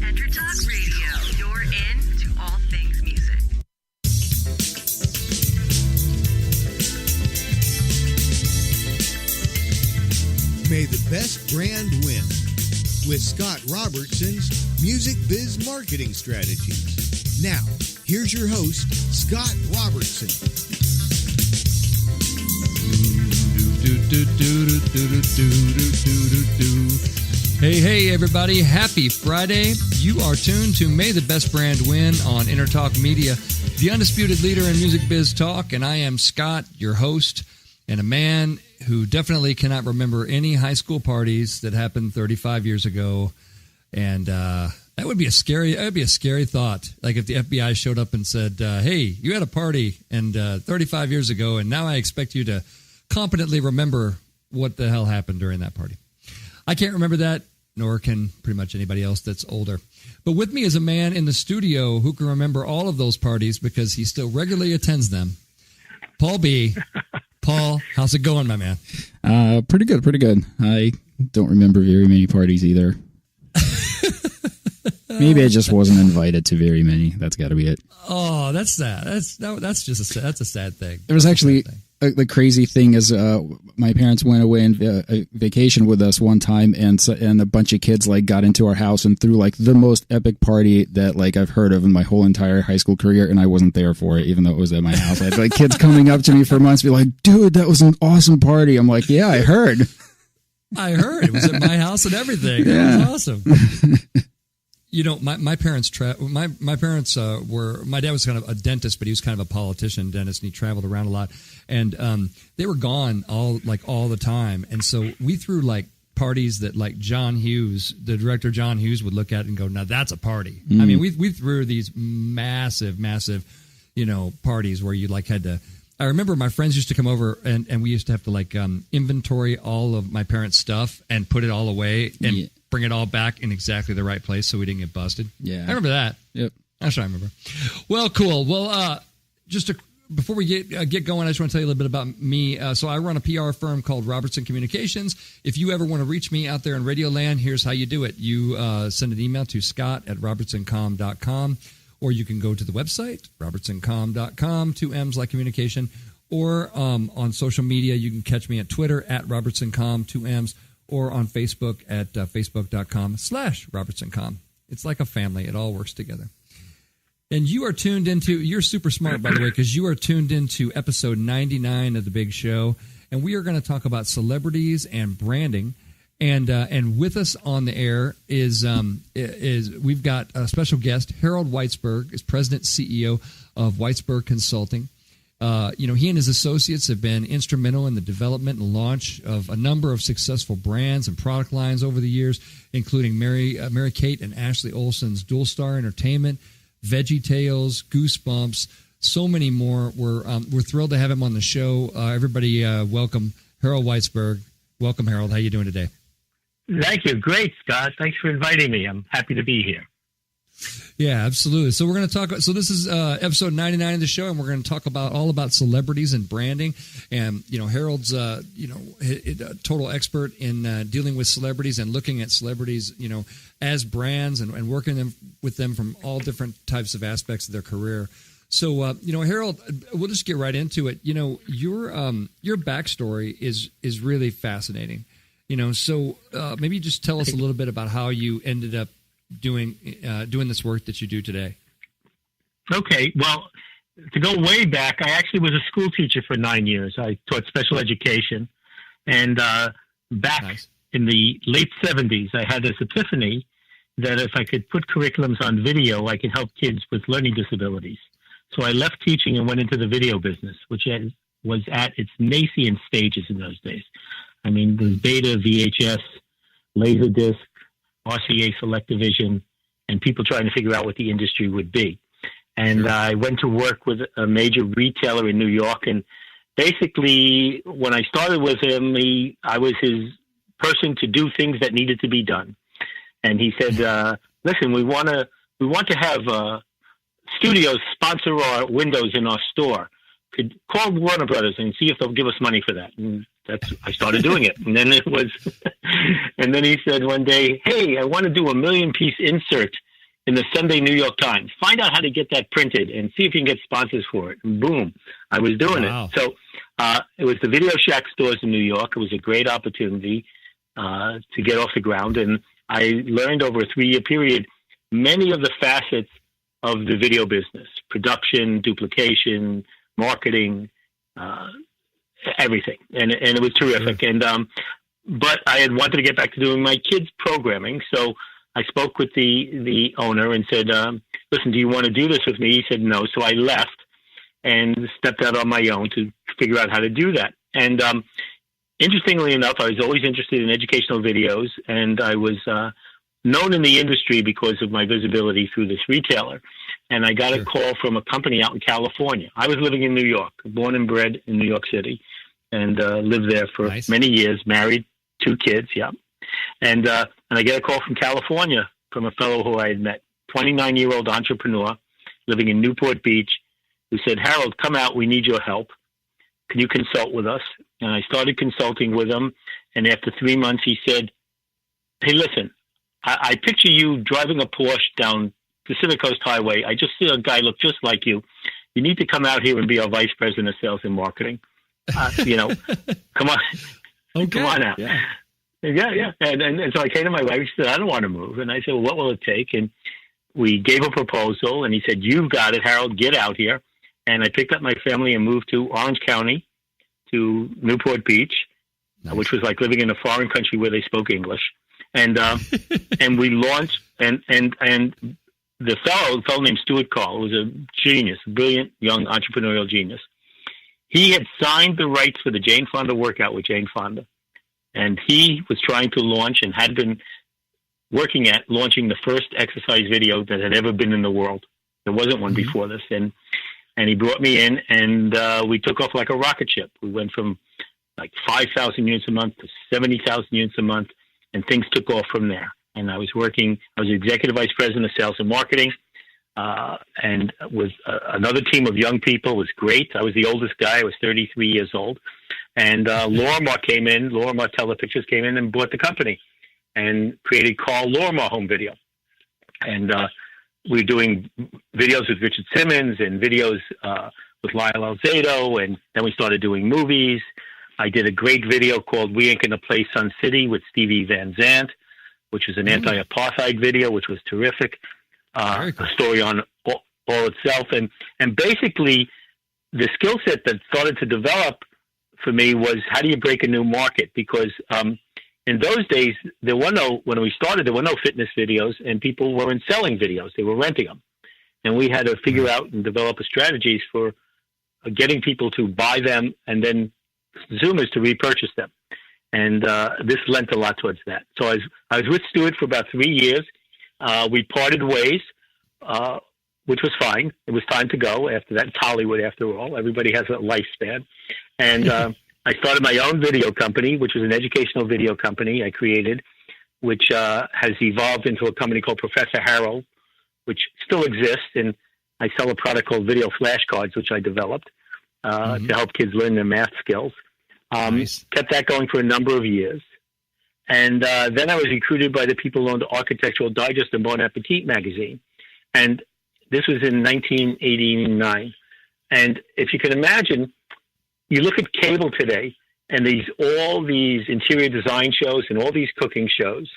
Entertalk Radio, you're in to all things music. May the best brand win with Scott Robertson's Music Biz Marketing Strategies. Now, here's your host, Scott Robertson. Hey, everybody. Happy Friday. You are tuned to May the Best Brand Win on Entertalk Media, the undisputed leader in music biz talk. And I am Scott, your host, and a man who definitely cannot remember any high school parties that happened 35 years ago. And that would be a scary thought. Like if the FBI showed up and said, hey, you had a party and 35 years ago, and now I expect you to competently remember what the hell happened during that party. I can't remember that, nor can pretty much anybody else that's older. But with me is a man in the studio who can remember all of those parties because he still regularly attends them. Paul B. Paul, how's it going, my man? Pretty good. I don't remember very many parties either. Maybe I just wasn't invited to very many. That's got to be it. Oh, that's sad. That's a sad thing. There was actually the crazy thing is my parents went away on vacation with us one time, and a bunch of kids like got into our house and threw like the most epic party that like I've heard of in my whole entire high school career, and I wasn't there for it, even though it was at my house. I had like kids coming up to me for months, be like, "Dude, that was an awesome party." I'm like, "Yeah, I heard. It was at my house and everything. Yeah. It was awesome." You know, my parents my parents were, my dad was kind of a dentist, but he was kind of a politician dentist, and he traveled around a lot, and they were gone all the time, and so we threw like parties that like John Hughes, the director John Hughes, would look at and go, "Now that's a party." I mean, we threw these massive, parties where you like had to. I remember my friends used to come over and we used to have to like inventory all of my parents' stuff and put it all away and bring it all back in exactly the right place so we didn't get busted. Yeah. I remember that. Yep. That's what I remember. Well, cool. Well, before we get going, I just want to tell you a little bit about me. So I run a PR firm called Robertson Communications. If you ever want to reach me out there in Radio Land, here's how you do it. You send an email to scott@robertsoncom.com, or you can go to the website, robertsoncom.com, 2 M's like communication, or on social media, you can catch me at Twitter @robertsoncom, 2 M's, or on Facebook at facebook.com/robertsoncom. It's like a family. It all works together. And you are tuned into, you're super smart, by the way, because you are tuned into episode 99 of The Big Show, and we are going to talk about celebrities and branding. And with us on the air is we've got a special guest, Harold Weitzberg, is president CEO of Weitzberg Consulting. He and his associates have been instrumental in the development and launch of a number of successful brands and product lines over the years, including Mary Kate and Ashley Olsen's Dual Star Entertainment, Veggie Tales, Goosebumps, so many more. We're thrilled to have him on the show. Everybody, welcome Harold Weitzberg. Welcome, Harold. How are you doing today? Thank you. Great, Scott. Thanks for inviting me. I'm happy to be here. Yeah, absolutely. So we're going to talk. So this is episode 99 of the show, and we're going to talk all about celebrities and branding. And Harold's a total expert in dealing with celebrities and looking at celebrities, as brands and working with them from all different types of aspects of their career. So Harold, we'll just get right into it. Your backstory is really fascinating. So maybe just tell us a little bit about how you ended up doing this work that you do today. Okay. Well, to go way back, I actually was a school teacher for 9 years. I taught special education. And back in the late 70s, I had this epiphany that if I could put curriculums on video, I could help kids with learning disabilities. So I left teaching and went into the video business, which was at its nascent stages in those days. I mean, there's Beta, VHS, Laserdisc, RCA Selectivision, and people trying to figure out what the industry would be. And I went to work with a major retailer in New York. And basically, when I started with him, I was his person to do things that needed to be done. And he said, listen, we want to have studios sponsor our windows in our store. Could call Warner Brothers and see if they'll give us money for that. And I started doing it. And then and then he said one day, hey, I want to do a 1,000,000-piece insert in the Sunday New York Times. Find out how to get that printed and see if you can get sponsors for it. And boom, I was doing it. So it was the Video Shack stores in New York. It was a great opportunity to get off the ground. And I learned over a 3-year period many of the facets of the video business: production, duplication, marketing, everything. And it was terrific. And but I had wanted to get back to doing my kids' programming. So I spoke with the owner and said, listen, do you want to do this with me? He said no. So I left and stepped out on my own to figure out how to do that. And interestingly enough, I was always interested in educational videos, and I was known in the industry because of my visibility through this retailer. And I got a call from a company out in California. I was living in New York, born and bred in New York City, and lived there for many years, married, 2 kids, And I get a call from California from a fellow who I had met, 29-year-old entrepreneur living in Newport Beach, who said, Harold, come out. We need your help. Can you consult with us? And I started consulting with him. And after 3 months, he said, hey, listen, I picture you driving a Porsche down Pacific Coast Highway. I just see a guy look just like you. You need to come out here and be our vice president of sales and marketing. Come on. Okay. Come on out. Yeah. And so I came to my wife. She said, I don't want to move. And I said, well, what will it take? And we gave a proposal. And he said, you've got it, Harold. Get out here. And I picked up my family and moved to Orange County, to Newport Beach, which was like living in a foreign country where they spoke English. And and we launched. And the fellow named Stuart Call was a genius, a brilliant young entrepreneurial genius. He had signed the rights for the Jane Fonda workout with Jane Fonda. And he was trying to launch and had been working at launching the first exercise video that had ever been in the world. There wasn't one before this. And he brought me in, and we took off like a rocket ship. We went from like 5,000 units a month to 70,000 units a month, and things took off from there. And I was executive vice president of sales and marketing, and with another team of young people. It was great. I was the oldest guy. I was 33 years old. And Lorimar Telepictures came in and bought the company and created Carl Lorimar Home Video. And we were doing videos with Richard Simmons and videos with Lyle Alzado, and then we started doing movies. I did a great video called We Ain't Gonna Play Sun City with Stevie Van Zandt, which was an anti-apartheid video, which was terrific. A story on all itself. And basically, the skill set that started to develop for me was, how do you break a new market? Because in those days, when we started, there were no fitness videos, and people weren't selling videos. They were renting them. And we had to figure out and develop strategies for getting people to buy them and then consumers to repurchase them. And this lent a lot towards that. So I was with Stuart for about 3 years. We parted ways, which was fine. It was time to go after that. It's Hollywood, after all. Everybody has a lifespan. And I started my own video company, which was an educational video company I created, which has evolved into a company called Professor Harold, which still exists. And I sell a product called Video Flashcards, which I developed to help kids learn their math skills. Kept that going for a number of years. And then I was recruited by the people who owned Architectural Digest and Bon Appetit magazine. And this was in 1989. And if you can imagine, you look at cable today, and all these interior design shows and all these cooking shows.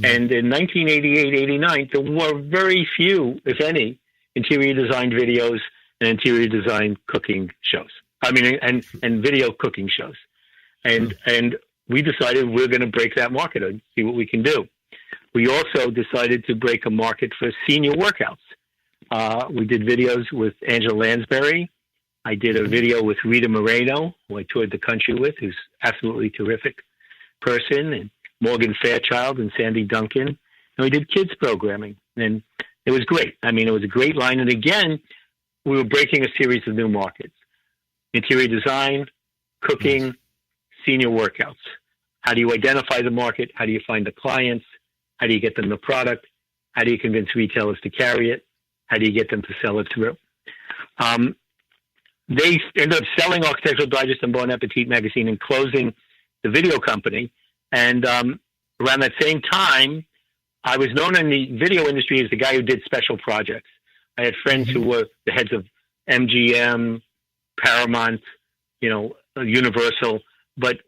And in 1988, 89, there were very few, if any, interior design videos and interior design cooking shows. And video cooking shows. And we decided we're going to break that market and see what we can do. We also decided to break a market for senior workouts. We did videos with Angela Lansbury. I did a video with Rita Moreno, who I toured the country with, who's absolutely terrific person, and Morgan Fairchild and Sandy Duncan. And we did kids programming, and it was great. It was a great line. And again, we were breaking a series of new markets: interior design, cooking, senior workouts. How do you identify the market? How do you find the clients? How do you get them the product? How do you convince retailers to carry it? How do you get them to sell it through? They ended up selling Architectural Digest and Bon Appetit magazine and closing the video company. And around that same time, I was known in the video industry as the guy who did special projects. I had friends who were the heads of MGM, Paramount, Universal, but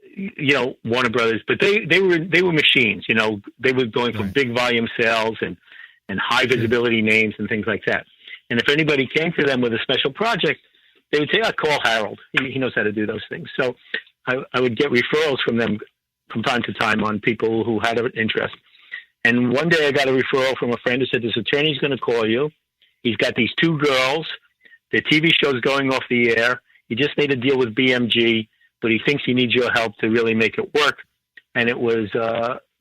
Warner Brothers. But they were machines. They were going for big volume sales and high visibility names and things like that. And if anybody came to them with a special project, they would say, call Harold. He knows how to do those things. So I would get referrals from them from time to time on people who had an interest. And one day I got a referral from a friend who said, this attorney's going to call you. He's got these 2 girls. Their TV show's going off the air. He just made a deal with BMG, but he thinks he needs your help to really make it work. And it was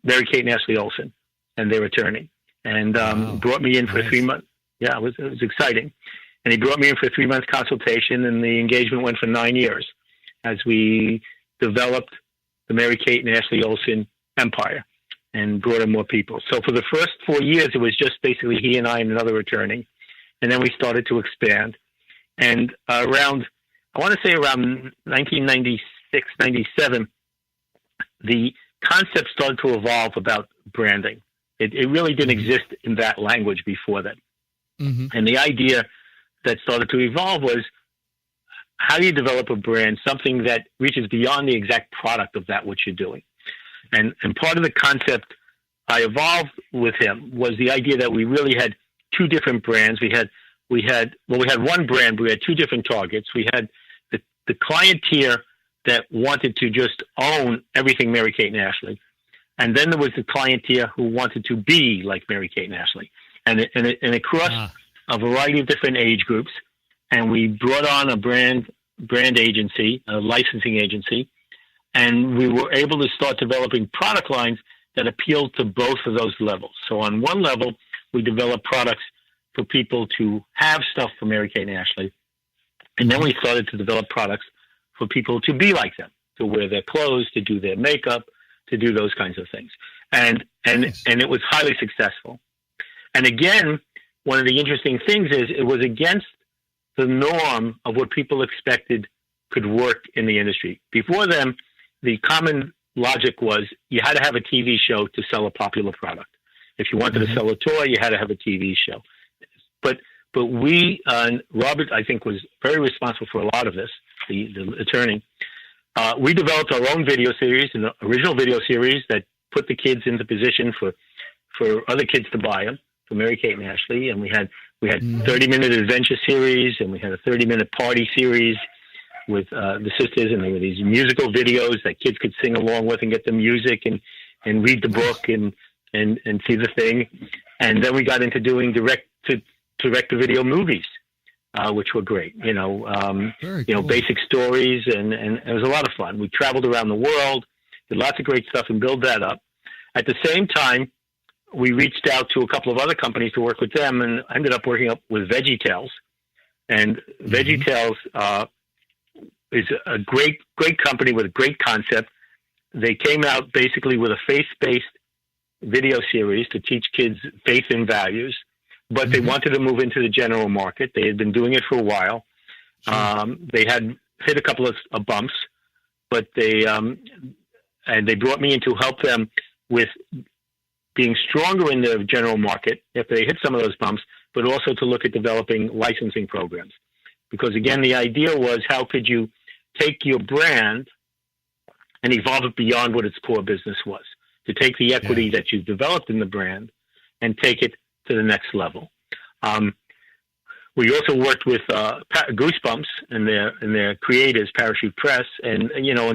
Mary-Kate and Ashley Olsen and their attorney. And brought me in for 3 months. Yeah, it was exciting. And he brought me in for a 3-month consultation, and the engagement went for 9 years as we developed the Mary-Kate and Ashley Olsen empire and brought in more people. So for the first 4 years, it was just basically he and I and another attorney. And then we started to expand. And around 1996, 97, the concept started to evolve about branding. It really didn't exist in that language before that. And the idea that started to evolve was, how do you develop a brand, something that reaches beyond the exact product of that which you're doing? And part of the concept I evolved with him was the idea that we really had 2 different brands. We had one brand, but we had 2 different targets. We had the client tier that wanted to just own everything Mary-Kate and Ashley. And then there was the client tier who wanted to be like Mary-Kate and Ashley. And it crossed a variety of different age groups. And we brought on a brand agency, a licensing agency, and we were able to start developing product lines that appealed to both of those levels. So on one level, we developed products for people to have stuff for Mary-Kate and Ashley. And then we started to develop products for people to be like them, to wear their clothes, to do their makeup, to do those kinds of things. And it was highly successful. And again, one of the interesting things is it was against the norm of what people expected could work in the industry. Before them, the common logic was you had to have a TV show to sell a popular product. If you wanted to sell a toy, you had to have a TV show. But we, Robert, I think, was very responsible for a lot of this, the attorney. We developed our own video series, an original video series that put the kids into position for other kids to buy them, for Mary-Kate and Ashley. And we had 30-minute adventure series, and we had a 30-minute party series with the sisters, and there were these musical videos that kids could sing along with and get the music and read the book and see the thing. And then we got into doing direct-to-video movies, which were great. Cool. Basic stories, and it was a lot of fun. We traveled around the world, did lots of great stuff, and built that up. At the same time, we reached out to a couple of other companies to work with them, and ended up working up with VeggieTales. And VeggieTales is a great company with a great concept. They came out basically with a faith-based video series to teach kids faith and values, but they wanted to move into the general market. They had been doing it for a while. They had hit a couple of bumps, but they brought me in to help them with being stronger in the general market if they hit some of those bumps, but also to look at developing licensing programs. Because again, the idea was, how could you take your brand and evolve it beyond what its core business was? To take the equity that you've developed in the brand and take it to the next level. We also worked with Goosebumps and their creators, Parachute Press, and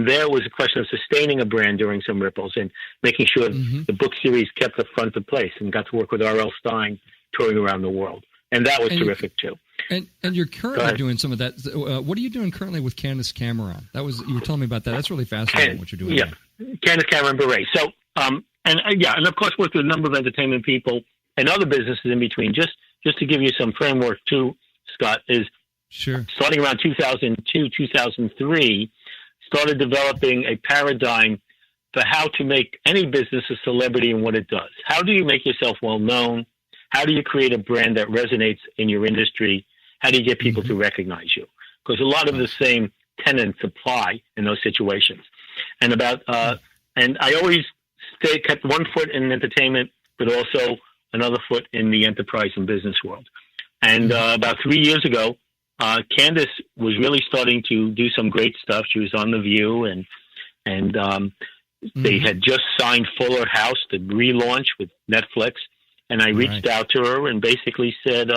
there was a question of sustaining a brand during some ripples and making sure the book series kept the front of place, and got to work with R.L. Stein touring around the world, and that was terrific too. And you're currently doing some of that. What are you doing currently with Candace Cameron? You were telling me about that. That's really fascinating what you're doing. Yeah, Candace Cameron Bure. So and of course worked with a number of entertainment people and other businesses in between. Just to give you some framework too, Scott, is starting around 2002, 2003, started developing a paradigm for how to make any business a celebrity in what it does. How do you make yourself well known? How do you create a brand that resonates in your industry? How do you get people to recognize you? Because a lot of the same tenets apply in those situations. And I always kept one foot in entertainment, but also another foot in the enterprise and business world. And about 3 years ago, Candace was really starting to do some great stuff. She was on The View, and they had just signed Fuller House, the relaunch with Netflix. And I reached out to her and basically said,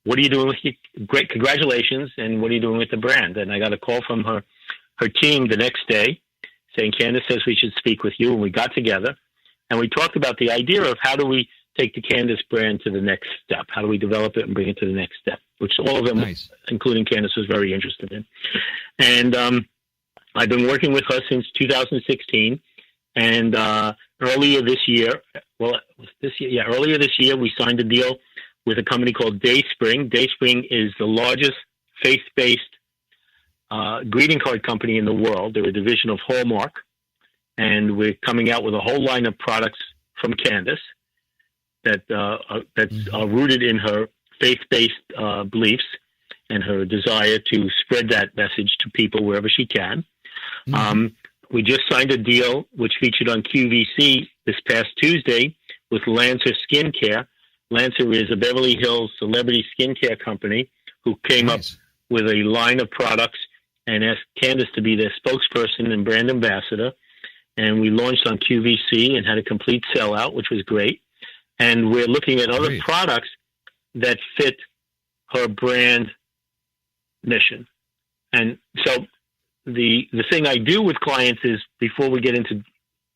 what are you doing with your great congratulations, and what are you doing with the brand? And I got a call from her team the next day saying, Candace says we should speak with you. And we got together and we talked about the idea of how do we take the Candace brand to the next step? How do we develop it and bring it to the next step? Which all of them, including Candace, was very interested in. And I've been working with her since 2016. And earlier this year, we signed a deal with a company called Dayspring. Dayspring is the largest faith-based greeting card company in the world. They're a division of Hallmark, and we're coming out with a whole line of products from Candace that are rooted in her faith-based beliefs and her desire to spread that message to people wherever she can. We just signed a deal which featured on QVC this past Tuesday with Lancer Skincare. Lancer is a Beverly Hills celebrity skincare company who came up with a line of products and asked Candace to be their spokesperson and brand ambassador. And we launched on QVC and had a complete sellout, which was great. And we're looking at other products that fit her brand mission. And so the thing I do with clients is, before we get into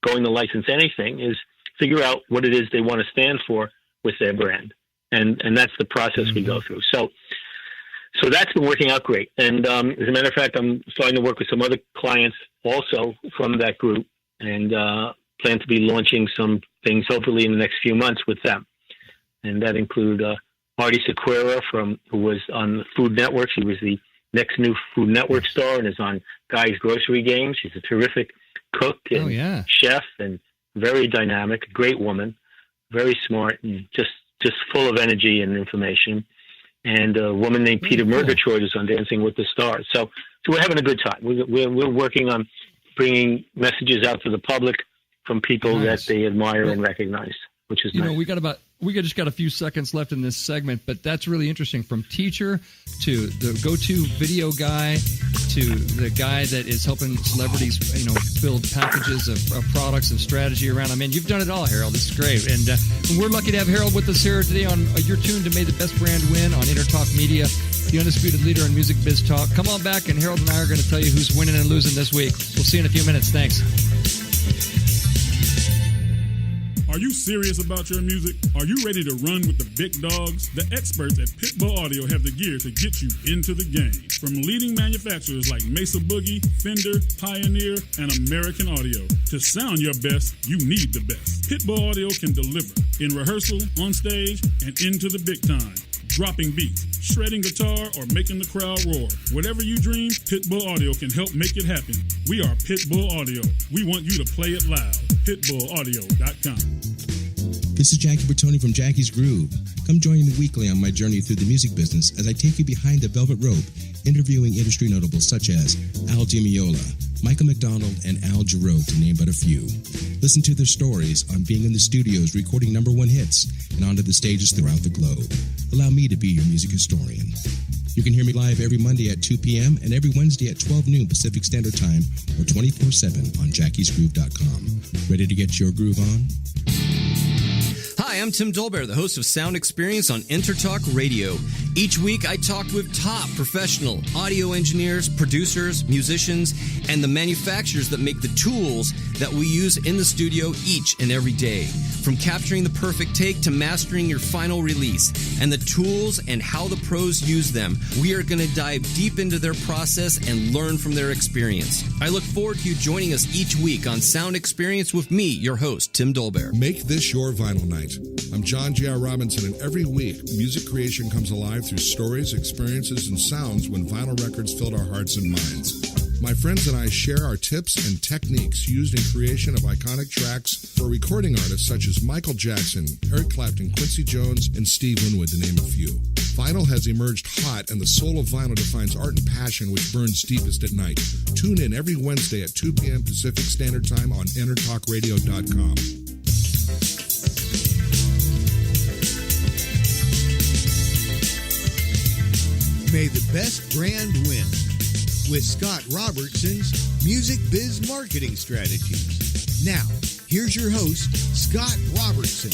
going to license anything, is figure out what it is they want to stand for with their brand. And that's the process we go through. So that's been working out great. And as a matter of fact, I'm starting to work with some other clients also from that group, and plan to be launching some things hopefully in the next few months with them. And that include Artie Sequeira, who was on the Food Network. She was the next new Food Network star and is on Guy's Grocery Games. She's a terrific cook and chef and very dynamic, great woman, very smart, and just full of energy and information. And a woman named Peter Murgatroyd is on Dancing with the Stars. So we're having a good time. We're working on bringing messages out to the public from people that they admire and recognize, which is nice. We just got a few seconds left in this segment, but that's really interesting. From teacher to the go-to video guy to the guy that is helping celebrities, build packages of products and strategy around them. And you've done it all, Harold. This is great. And we're lucky to have Harold with us here today on You're Tuned to May the Best Brand Win on Entertalk Media, the undisputed leader in music biz talk. Come on back, and Harold and I are going to tell you who's winning and losing this week. We'll see you in a few minutes. Thanks. Are you serious about your music? Are you ready to run with the big dogs? The experts at Pitbull Audio have the gear to get you into the game. From leading manufacturers like Mesa Boogie, Fender, Pioneer, and American Audio. To sound your best, you need the best. Pitbull Audio can deliver in rehearsal, on stage, and into the big time. Dropping beats, shredding guitar, or making the crowd roar. Whatever you dream, Pitbull Audio can help make it happen. We are Pitbull Audio. We want you to play it loud. PitbullAudio.com. This is Jackie Bertoni from Jackie's Groove. Come join me weekly on my journey through the music business as I take you behind the velvet rope, interviewing industry notables such as Al Di Meola, Michael McDonald, and Al Jarreau, to name but a few. Listen to their stories on being in the studios recording #1 hits and onto the stages throughout the globe. Allow me to be your music historian. You can hear me live every Monday at 2 p.m. and every Wednesday at 12 noon Pacific Standard Time, or 24/7 on jackiesgroove.com. Ready to get your groove on? Hi, I'm Tim Dolbear, the host of Sound Experience on Entertalk Radio. Each week, I talk with top professional audio engineers, producers, musicians, and the manufacturers that make the tools that we use in the studio each and every day. From capturing the perfect take to mastering your final release, and the tools and how the pros use them, we are going to dive deep into their process and learn from their experience. I look forward to you joining us each week on Sound Experience with me, your host, Tim Dolbear. Make this your vinyl night. I'm John J.R. Robinson, and every week, music creation comes alive through stories, experiences, and sounds when vinyl records filled our hearts and minds. My friends and I share our tips and techniques used in creation of iconic tracks for recording artists such as Michael Jackson, Eric Clapton, Quincy Jones, and Steve Winwood, to name a few. Vinyl has emerged hot, and the soul of vinyl defines art and passion which burns deepest at night. Tune in every Wednesday at 2 p.m. Pacific Standard Time on EntertalkRadio.com. May the best brand win with Scott Robertson's Music Biz Marketing Strategies. Now, here's your host, Scott Robertson.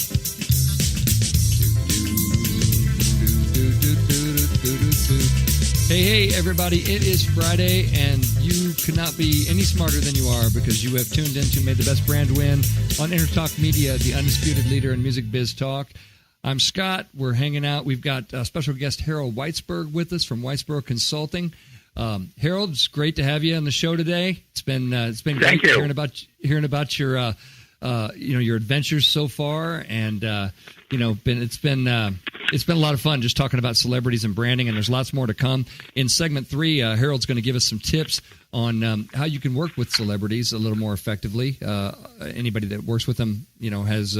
Hey, everybody. It is Friday, and you could not be any smarter than you are because you have tuned into May the Best Brand Win on Entertalk Media, the undisputed leader in music biz talk. I'm Scott. We're hanging out. We've got special guest Harold Weitzberg with us from Weitzberg Consulting. Harold, it's great to have you on the show today. It's been great hearing about your your adventures so far, and it's been a lot of fun just talking about celebrities and branding, and there's lots more to come. In segment 3, Harold's going to give us some tips on how you can work with celebrities a little more effectively. Anybody that works with them, has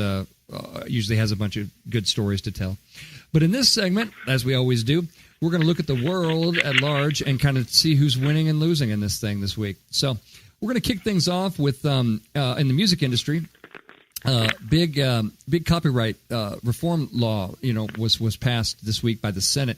usually has a bunch of good stories to tell. But in this segment, as we always do, we're going to look at the world at large and kind of see who's winning and losing in this thing this week. So we're going to kick things off with in the music industry. Big copyright reform law, was passed this week by the Senate,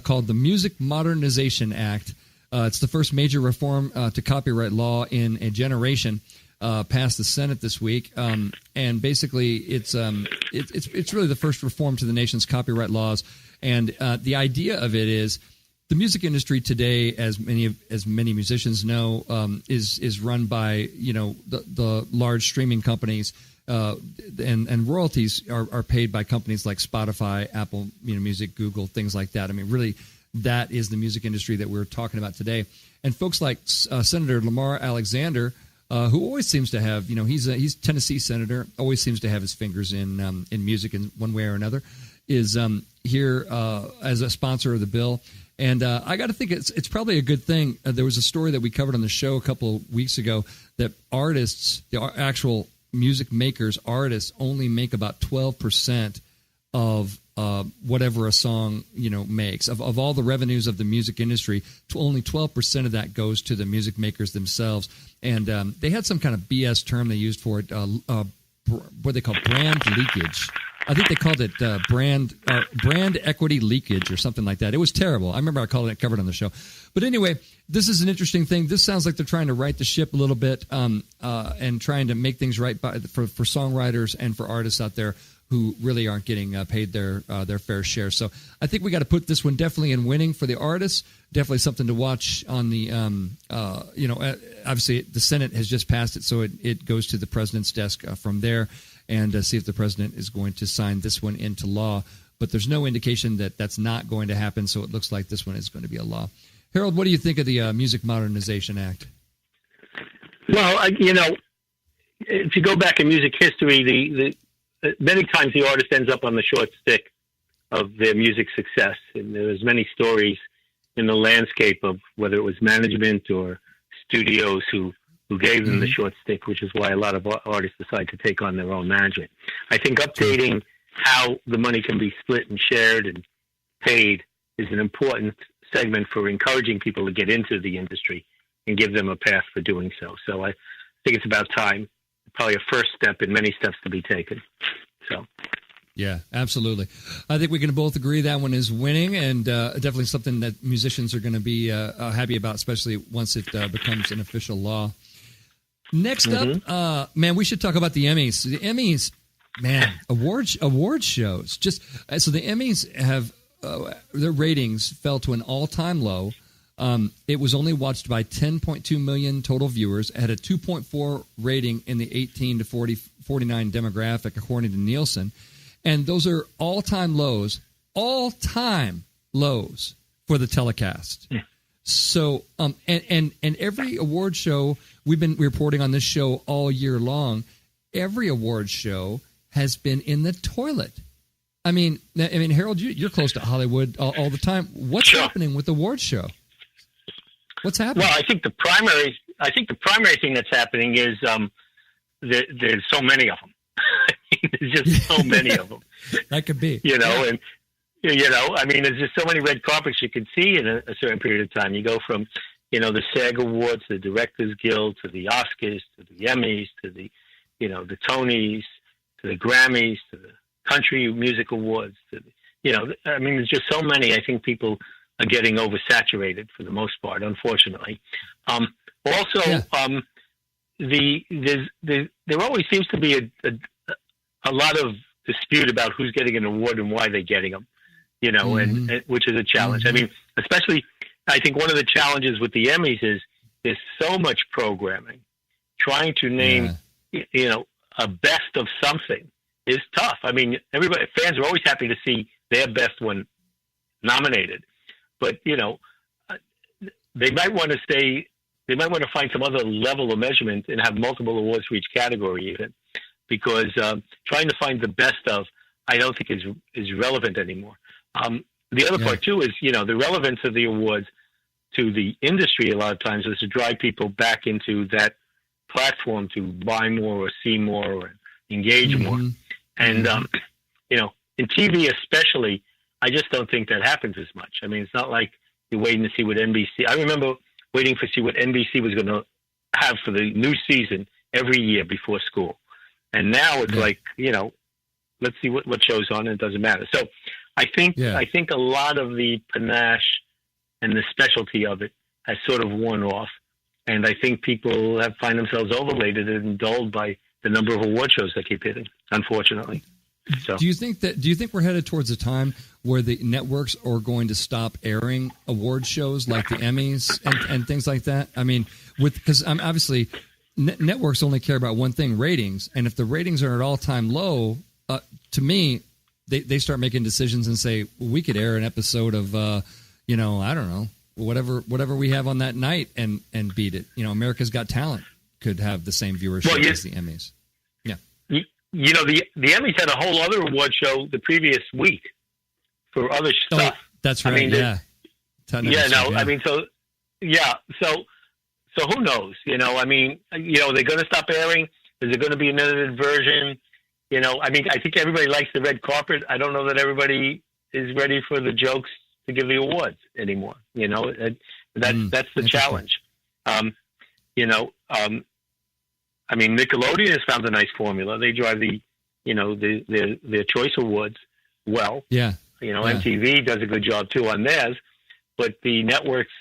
called the Music Modernization Act. It's the first major reform to copyright law in a generation. Passed the Senate this week, and basically it's really the first reform to the nation's copyright laws. And the idea of it is the music industry today, as many musicians know, is run by the large streaming companies. And royalties are paid by companies like Spotify, Apple, Music, Google, things like that. I mean, really, that is the music industry that we're talking about today. And folks like Senator Lamar Alexander, who always seems to have, he's Tennessee senator, always seems to have his fingers in music in one way or another, is here as a sponsor of the bill. And I got to think it's probably a good thing. There was a story that we covered on the show a couple of weeks ago that artists, the actual music makers, artists, only make about 12% of whatever a song makes. Of all the revenues of the music industry, only 12% of that goes to the music makers themselves. And they had some kind of BS term they used for it, what they call brand leakage. I think they called it brand equity leakage or something like that. It was terrible. I remember I called it covered on the show. But anyway, this is an interesting thing. This sounds like they're trying to right the ship a little bit and trying to make things right for songwriters and for artists out there who really aren't getting paid their fair share. So I think we got to put this one definitely in winning for the artists. Definitely something to watch on the, obviously the Senate has just passed it, so it goes to the president's desk from there and see if the president is going to sign this one into law. But there's no indication that that's not going to happen, so it looks like this one is going to be a law. Harold, what do you think of the Music Modernization Act? Well, if you go back in music history, many times the artist ends up on the short stick of their music success. And there's many stories in the landscape of whether it was management or studios who gave them the short stick, which is why a lot of artists decide to take on their own management. I think updating how the money can be split and shared and paid is an important segment for encouraging people to get into the industry and give them a path for doing so. So I think it's about time, probably a first step in many steps to be taken. So. Yeah, absolutely. I think we can both agree that one is winning, and definitely something that musicians are going to be happy about, especially once it becomes an official law. Next up, man, we should talk about the Emmys. The Emmys, man, award shows. Just so the Emmys have their ratings fell to an all-time low. It was only watched by 10.2 million total viewers. It had a 2.4 rating in the 18 to 49 demographic, according to Nielsen. And those are all-time lows for the telecast. Yeah. So, and every award show, we've been reporting on this show all year long, every award show has been in the toilet. I mean, Harold, you're close to Hollywood all the time. What's happening with the award show? What's happening? Well, I think the primary thing that's happening is there's so many of them. There's just so many of them. That could be. And there's just so many red carpets you can see in a certain period of time. You go from, the SAG Awards, the Directors Guild, to the Oscars, to the Emmys, to the Tonys, to the Grammys, to the Country Music Awards. There's just so many. I think people getting oversaturated for the most part, unfortunately. There always seems to be a lot of dispute about who's getting an award and why they're getting them, and which is a challenge. I mean, especially, I think one of the challenges with the Emmys is there's so much programming. Trying to name, a best of something is tough. I mean, fans are always happy to see their best one nominated, but they might want to find some other level of measurement and have multiple awards for each category, even, because trying to find the best of, I don't think is relevant anymore. The other part too is the relevance of the awards to the industry a lot of times is to drive people back into that platform to buy more or see more or engage more. And, in TV especially, I just don't think that happens as much. I mean, it's not like you're waiting to see what NBC... I remember waiting to see what NBC was going to have for the new season every year before school. And now it's like, let's see what show's on, and it doesn't matter. So I think a lot of the panache and the specialty of it has sort of worn off. And I think people find themselves overrated and dulled by the number of award shows that keep hitting, unfortunately. So. Do you think we're headed towards a time where the networks are going to stop airing award shows like the Emmys and things like that? I mean, because obviously networks only care about one thing, ratings. And if the ratings are at all-time low, to me, they start making decisions and say, well, we could air an episode of, I don't know, whatever we have on that night and beat it. America's Got Talent could have the same viewership as the Emmys. Yeah. The Emmys had a whole other award show the previous week for other stuff. Oh, that's right. I mean, So who knows? I mean, they're going to stop airing. Is there going to be an edited version? I mean, I think everybody likes the red carpet. I don't know that everybody is ready for the jokes to give the awards anymore. That's the challenge. I mean, Nickelodeon has found a nice formula. They drive their choice awards well. Yeah. MTV does a good job too on theirs, but the networks,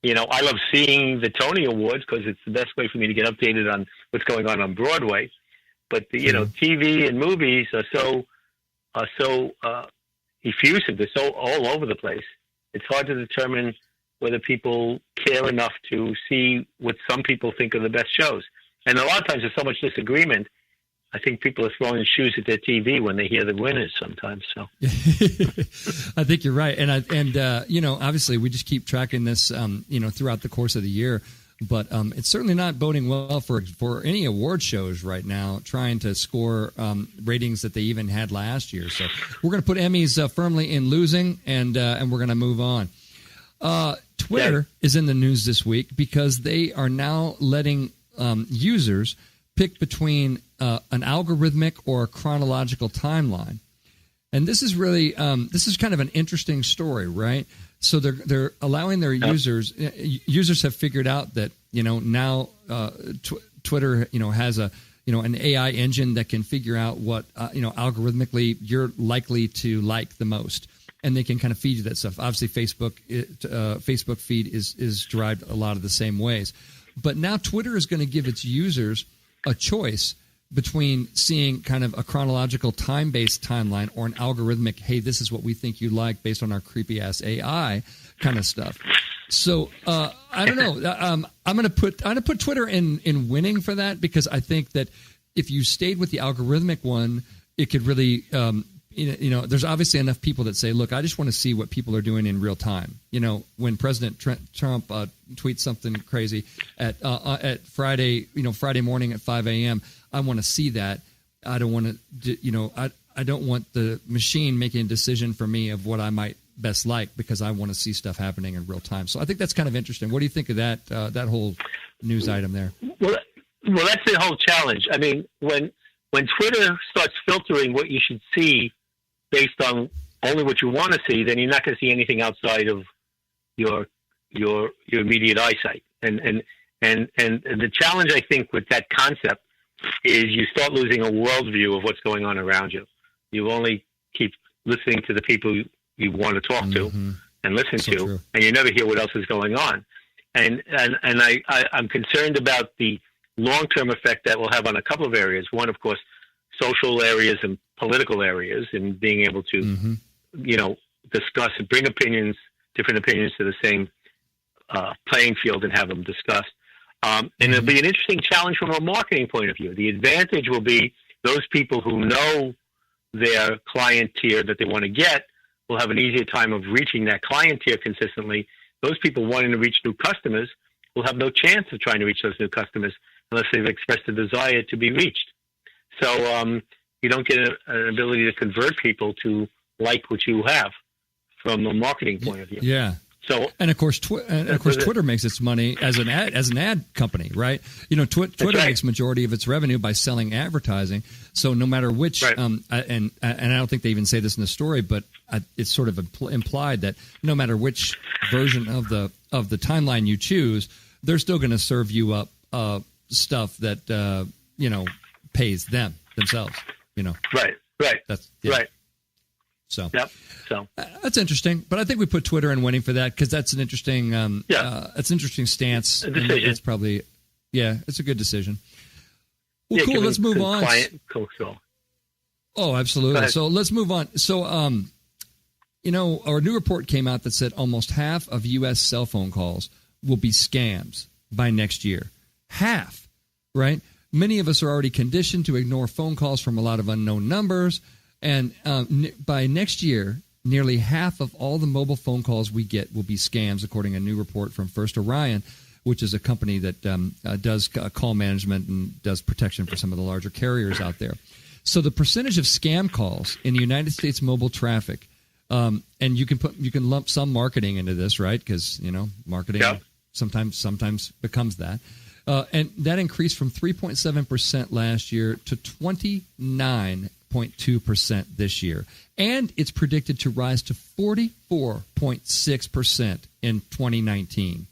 I love seeing the Tony Awards because it's the best way for me to get updated on what's going on Broadway. But TV and movies are so effusive. They're so all over the place. It's hard to determine whether people care enough to see what some people think are the best shows. And a lot of times there's so much disagreement. I think people are throwing shoes at their TV when they hear the winners sometimes. So I think you're right. And obviously we just keep tracking this, throughout the course of the year. But it's certainly not boding well for any award shows right now, trying to score ratings that they even had last year. So we're going to put Emmys firmly in losing, and we're going to move on. Twitter is in the news this week because they are now letting users pick between an algorithmic or a chronological timeline. And this is really this is kind of an interesting story, right? So they're allowing their users have figured out that now Twitter has a an AI engine that can figure out what algorithmically you're likely to like the most, and they can kind of feed you that stuff. Obviously, Facebook feed is derived a lot of the same ways, but now Twitter is going to give its users a choice between seeing kind of a chronological time-based timeline or an algorithmic, hey, this is what we think you like based on our creepy-ass AI kind of stuff. So I don't know. I'm going to put Twitter in winning for that, because I think that if you stayed with the algorithmic one, it could really there's obviously enough people that say, look, I just want to see what people are doing in real time. When President Trump tweets something crazy at Friday morning at 5 a.m., I want to see that. I don't want to, I don't want the machine making a decision for me of what I might best like, because I want to see stuff happening in real time. So I think that's kind of interesting. What do you think of that whole news item there? Well, that's the whole challenge. I mean, when Twitter starts filtering what you should see based on only what you want to see, then you're not going to see anything outside of your immediate eyesight. And the challenge, I think, with that concept is you start losing a worldview of what's going on around you. You only keep listening to the people you want to talk to, and listen So to, true. and you never hear what else is going on. And I'm concerned about the long-term effect that will have on a couple of areas. One, of course, social areas and political areas, and being able to, discuss and bring different opinions to the same playing field and have them discussed. And it'll be an interesting challenge from a marketing point of view. The advantage will be those people who know their client tier that they want to get will have an easier time of reaching that client tier consistently. Those people wanting to reach new customers will have no chance of trying to reach those new customers unless they've expressed a desire to be reached. So you don't get an ability to convert people to like what you have from a marketing point of view. Yeah. So, and of course, Twitter makes its money as an ad company, right? Twitter makes majority of its revenue by selling advertising. So no matter which, and I don't think they even say this in the story, but it's sort of implied that no matter which version of the timeline you choose, they're still going to serve you up stuff that pays themselves. Right. That's right. So, So that's interesting, but I think we put Twitter in winning for that because that's an interesting, it's an interesting stance. It's probably, it's a good decision. Well, cool. Let's move on. Oh, absolutely. So let's move on. So, our new report came out that said almost half of U.S. cell phone calls will be scams by next year. Half, right? Many of us are already conditioned to ignore phone calls from a lot of unknown numbers. And by next year, nearly half of all the mobile phone calls we get will be scams, according to a new report from First Orion, which is a company that does call management and does protection for some of the larger carriers out there. So the percentage of scam calls in the United States mobile traffic, and you can lump some marketing into this, right? Because marketing sometimes becomes that. And that increased from 3.7% last year to 29.2% this year. And it's predicted to rise to 44.6% in 2019.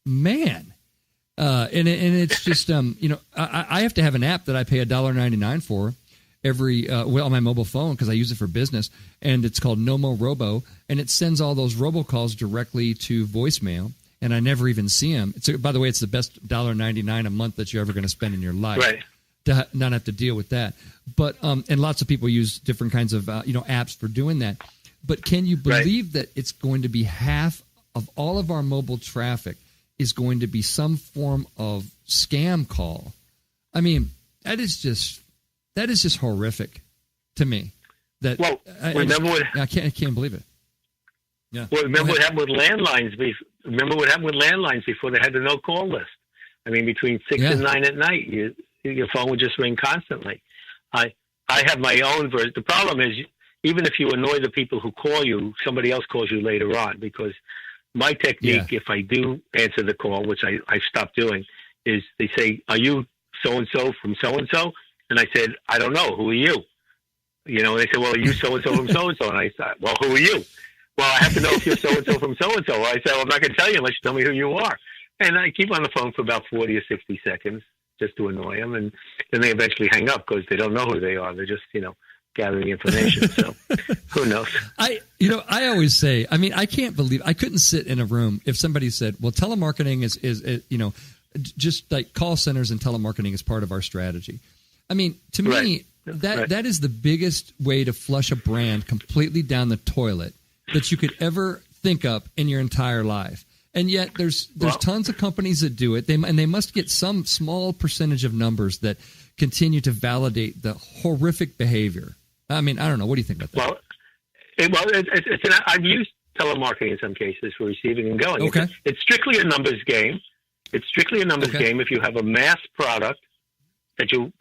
Man. And it's just, I have to have an app that I pay $1.99 for on my mobile phone because I use it for business. And it's called Nomo Robo. And it sends all those robocalls directly to voicemail. And I never even see them. By the way, it's the best $1.99 a month that you're ever going to spend in your life. Right. To not have to deal with that. But and lots of people use different kinds of apps for doing that. But can you believe that it's going to be half of all of our mobile traffic is going to be some form of scam call? I mean, that is just horrific to me. I can't believe it. Yeah. Well, remember what happened with landlines? Before they had the no-call list? I mean, between 6 and 9 at night, your phone would just ring constantly. I have my own version. The problem is, even if you annoy the people who call you, somebody else calls you later on. Because my technique, if I do answer the call, which I've stopped doing, is they say, "Are you so-and-so from so-and-so?" And I said, "I don't know. Who are you?" They say, "Well, are you so-and-so from so-and-so?" And I said, "Well, who are you?" "Well, I have to know if you're so-and-so from so-and-so." I said, "Well, I'm not going to tell you unless you tell me who you are." And I keep on the phone for about 40 or 60 seconds just to annoy them. And then they eventually hang up because they don't know who they are. They're just, gathering information. So who knows? I always say, I can't believe I couldn't sit in a room if somebody said, well, telemarketing is just like call centers and telemarketing is part of our strategy. I mean, to me, that is the biggest way to flush a brand completely down the toilet that you could ever think up in your entire life. And yet there's tons of companies that do it. They must get some small percentage of numbers that continue to validate the horrific behavior. I mean, I don't know. What do you think about that? I've used telemarketing in some cases for receiving and going. Okay. It's strictly a numbers game. It's strictly a numbers game. If you have a mass product that you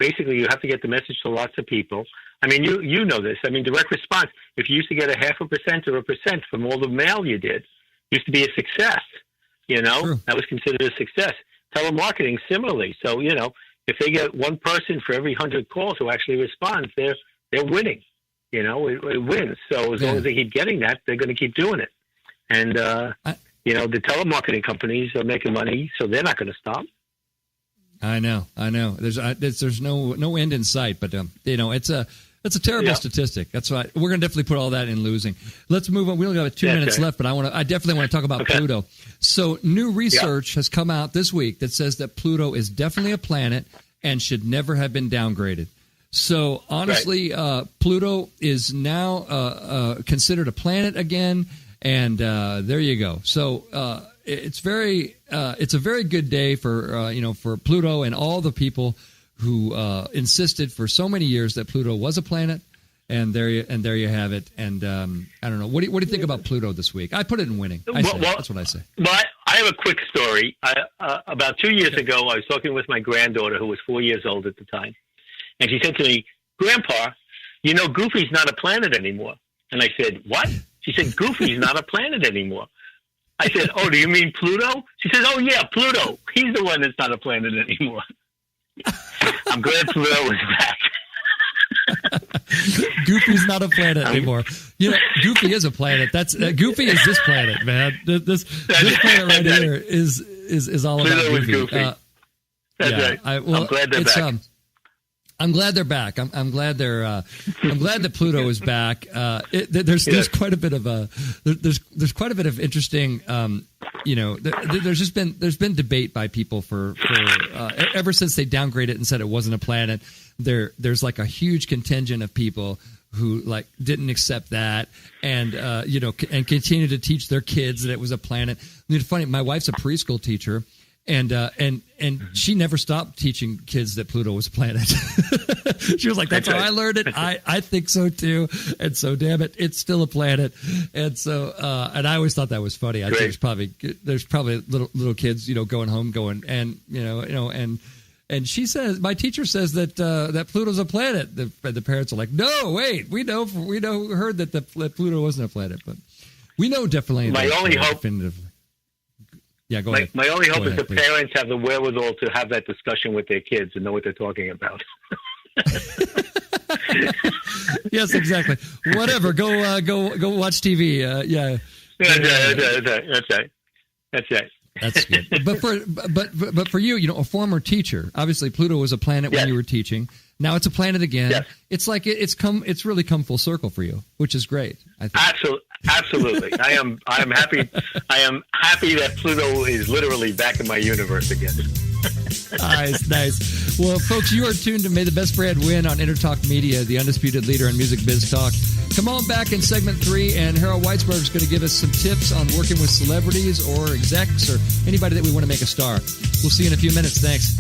have to get the message to lots of people. I mean, you know this. I mean, direct response, if you used to get 0.5% or 1% from all the mail you did, used to be a success. True. That was considered a success. Telemarketing, similarly. So, if they get one person for every 100 calls who actually responds, they're winning. It wins. So as long as they keep getting that, they're going to keep doing it. And, the telemarketing companies are making money, so they're not going to stop. I know. There's no end in sight, but it's That's a terrible statistic. That's why we're going to definitely put all that in losing. Let's move on. We only have 2 minutes left, but I definitely want to talk about Pluto. So new research has come out this week that says that Pluto is definitely a planet and should never have been downgraded. So honestly, Pluto is now considered a planet again, and there you go. So it's a very good day for for Pluto and all the people who insisted for so many years that Pluto was a planet, and there you have it. And I don't know. What do you think about Pluto this week? I put it in winning. That's what I say. Well, I have a quick story. About 2 years ago, I was talking with my granddaughter, who was 4 years old at the time, and she said to me, "Grandpa, you know Goofy's not a planet anymore." And I said, "What?" She said, "Goofy's not a planet anymore." I said, "Oh, do you mean Pluto?" She says, "Oh yeah, Pluto. He's the one that's not a planet anymore." I'm glad Pluto is back. Goofy's not a planet anymore. Goofy is a planet. That's Goofy is this planet, man. This planet right here is all about Goofy. Goofy. That's right. I'm glad they're back. I'm glad they're back. I'm glad I'm glad that Pluto is back. There's quite a bit of there's quite a bit of interesting. There's been debate by people for ever since they downgraded it and said it wasn't a planet. There's like a huge contingent of people who like didn't accept that and and continue to teach their kids that it was a planet. It's funny. My wife's a preschool teacher. And she never stopped teaching kids that Pluto was a planet. She was like, "That's how I learned it. I think so too." And so, damn it, it's still a planet. And so, and I always thought that was funny. I think there's probably little kids, going home, and she says, my teacher says that Pluto's a planet. The parents are like, "No, wait, we heard that Pluto wasn't a planet, but we know definitely." My only hope. Yeah, go ahead. My only hope is the parents have the wherewithal to have that discussion with their kids and know what they're talking about. Yes, exactly. Whatever. Go watch TV. Yeah. That's right. That's good. But for you, a former teacher, obviously Pluto was a planet when you were teaching. Now it's a planet again. Yes. It's like it's really come full circle for you, which is great. I think. Absolutely. I am happy. I am happy that Pluto is literally back in my universe again. Nice. Well, folks, you are tuned to May the Best Brand Win on Entertalk Media, the undisputed leader in music biz talk. Come on back in segment 3, and Harold Weitzberg is going to give us some tips on working with celebrities or execs or anybody that we want to make a star. We'll see you in a few minutes. Thanks.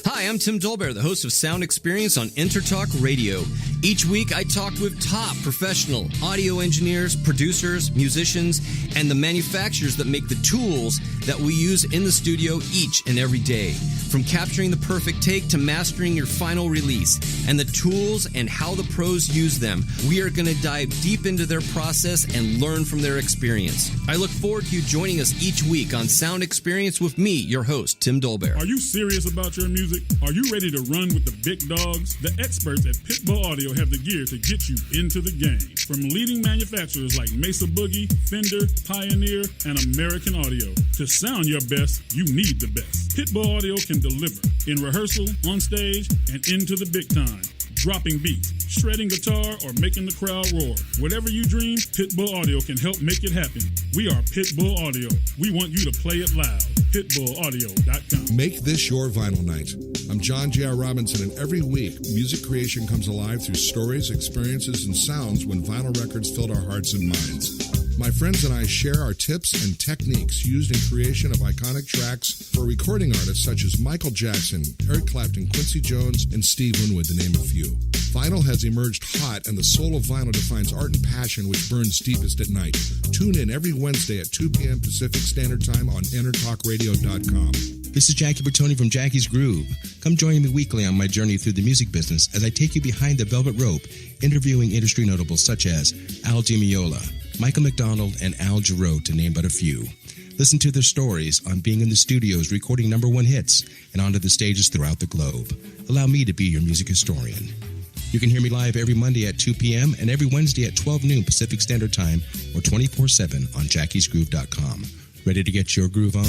Hi, I'm Tim Dolbear, the host of Sound Experience on Entertalk Radio. Each week, I talk with top professional audio engineers, producers, musicians, and the manufacturers that make the tools that we use in the studio each and every day. From capturing the perfect take to mastering your final release, and the tools and how the pros use them, we are going to dive deep into their process and learn from their experience. I look forward to you joining us each week on Sound Experience with me, your host, Tim Dolbear. Are you serious about your music? Are you ready to run with the big dogs? The experts at Pitbull Audio have the gear to get you into the game. From leading manufacturers like Mesa Boogie, Fender, Pioneer, and American Audio. To sound your best, you need the best. Pitbull Audio can deliver in rehearsal, on stage, and into the big time. Dropping beats, shredding guitar, or making the crowd roar. Whatever you dream, Pitbull Audio can help make it happen. We are Pitbull Audio. We want you to play it loud. PitbullAudio.com. Make this your vinyl night. I'm John J.R. Robinson, and every week, music creation comes alive through stories, experiences, and sounds when vinyl records filled our hearts and minds. My friends and I share our tips and techniques used in creation of iconic tracks for recording artists such as Michael Jackson, Eric Clapton, Quincy Jones, and Steve Winwood, to name a few. Vinyl has emerged hot, and the soul of vinyl defines art and passion which burns deepest at night. Tune in every Wednesday at 2 p.m. Pacific Standard Time on EntertalkRadio.com. This is Jackie Bertoni from Jackie's Groove. Come join me weekly on my journey through the music business as I take you behind the velvet rope, interviewing industry notables such as Al Di Meola, Michael McDonald, and Al Jarreau, to name but a few. Listen to their stories on being in the studios recording #1 hits and onto the stages throughout the globe. Allow me to be your music historian. You can hear me live every Monday at 2 p.m. and every Wednesday at 12 noon Pacific Standard Time or 24/7 on jackiesgroove.com. Ready to get your groove on?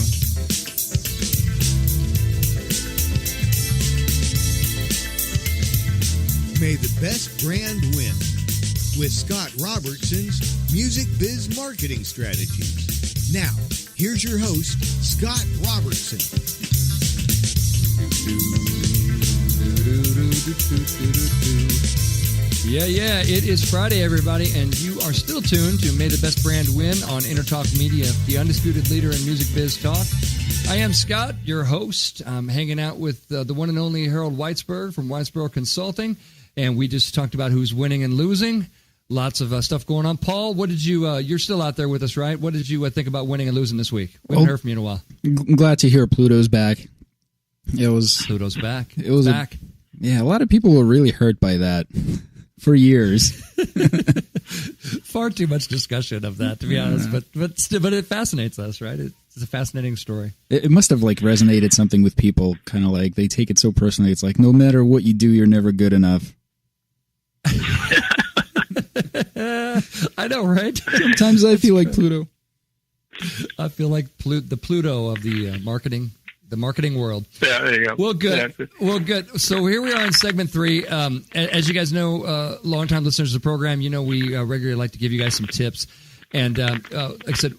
May the best brand win with Scott Robertson's Music Biz Marketing Strategies. Now, here's your host, Scott Robertson. Yeah, it is Friday, everybody, and you are still tuned to May the Best Brand Win on Entertalk Media, the undisputed leader in music biz talk. I am Scott, your host. I'm hanging out with the one and only Harold Weitzberg from Weitzberg Consulting, and we just talked about who's winning and losing. Lots of stuff going on. Paul, what did you, you're still out there with us, right? What did you think about winning and losing this week? We haven't heard from you in a while. I'm glad to hear Pluto's back. Pluto's back. It was back. A lot of people were really hurt by that for years. Far too much discussion of that, to be honest, but it fascinates us, right? It's a fascinating story. It must have resonated something with people, kind of like they take it so personally. It's like, no matter what you do, you're never good enough. I know, right? Sometimes I feel like Pluto. I feel like the Pluto of the marketing world. Yeah, there you go. Well, good. Yeah. Well, good. So here we are in segment 3. As you guys know, longtime listeners of the program, you know we regularly like to give you guys some tips. And like I said,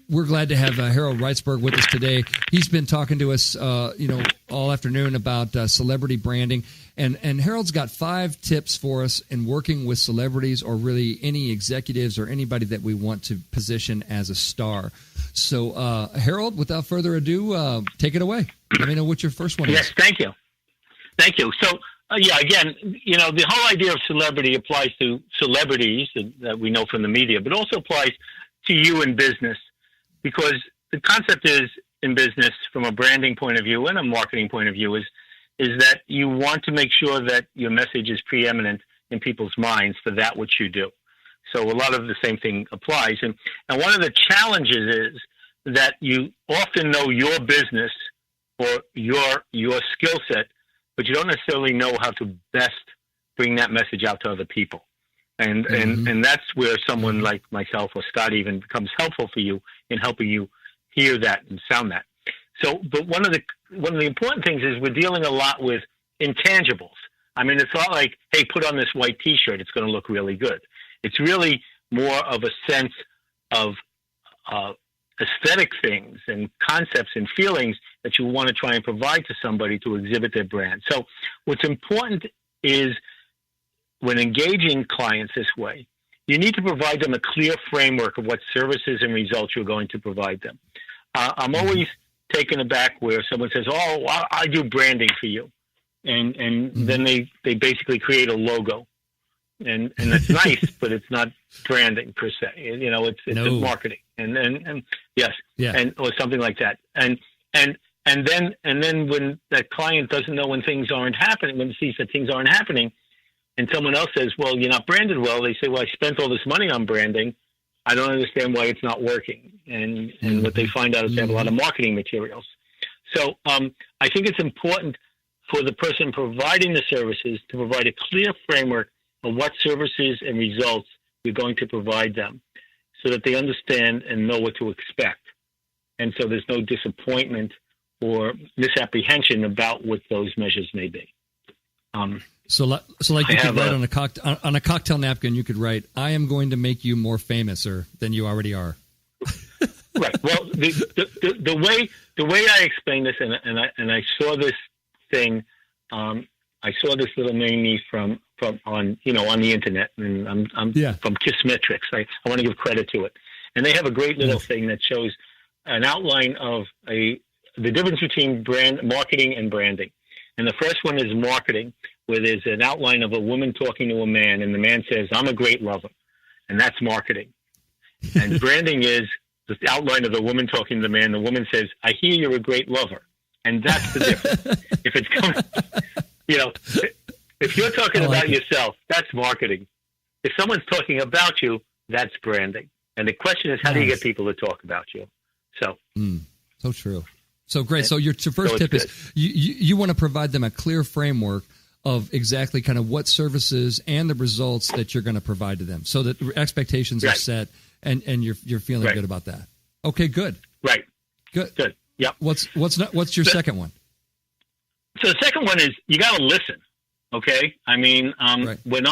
we're glad to have Harold Weitzberg with us today. He's been talking to us, all afternoon about celebrity branding. And Harold's got 5 tips for us in working with celebrities or really any executives or anybody that we want to position as a star. So, Harold, without further ado, take it away. Let me know what your first one is. Yes, thank you. Thank you. So, again, the whole idea of celebrity applies to celebrities that we know from the media, but also applies to you in business, because the concept is in business from a branding point of view and a marketing point of view is that you want to make sure that your message is preeminent in people's minds for that which you do. So a lot of the same thing applies. And one of the challenges is that you often know your business or your skill set, but you don't necessarily know how to best bring that message out to other people. And that's where someone like myself or Scott even becomes helpful for you in helping you hear that and sound that. So, but one of the important things is we're dealing a lot with intangibles. I mean, it's not like, hey, put on this white T-shirt, it's going to look really good. It's really more of a sense of aesthetic things and concepts and feelings that you want to try and provide to somebody to exhibit their brand. So what's important is when engaging clients this way, you need to provide them a clear framework of what services and results you're going to provide them. I'm always taken aback where someone says, "Oh, I do branding for you," and then they basically create a logo, and it's nice, but it's not branding per se. It's marketing, and yes, yeah, or something like that, and then when that client doesn't know when things aren't happening, when it sees that things aren't happening, and someone else says, "Well, you're not branded well," they say, "Well, I spent all this money on branding. I don't understand why it's not working." And what they find out is they have a lot of marketing materials. So I think it's important for the person providing the services to provide a clear framework of what services and results you're going to provide them so that they understand and know what to expect. And so there's no disappointment or misapprehension about what those measures may be. So like you could write on a cocktail napkin, you could write, "I am going to make you more famouser than you already are." Right. Well, the way I explain this, and I saw this thing, I saw this little meme from on the internet, and I'm from Kissmetrics. I want to give credit to it, and they have a great little thing that shows an outline of the difference between marketing and branding. And the first one is marketing, where there's an outline of a woman talking to a man, and the man says, "I'm a great lover," and that's marketing. And branding is the outline of the woman talking to the man. The woman says, "I hear you're a great lover," and that's the difference. If it's coming, if you're talking about yourself, that's marketing. If someone's talking about you, that's branding. And the question is, how do you get people to talk about you? So, so true. So great. So your first tip is you want to provide them a clear framework of exactly kind of what services and the results that you're going to provide to them, so that expectations are set and you're feeling good about that. Okay, good. Right. Good. Yeah. What's your second one? So the second one is you got to listen. Okay, I mean, Right. when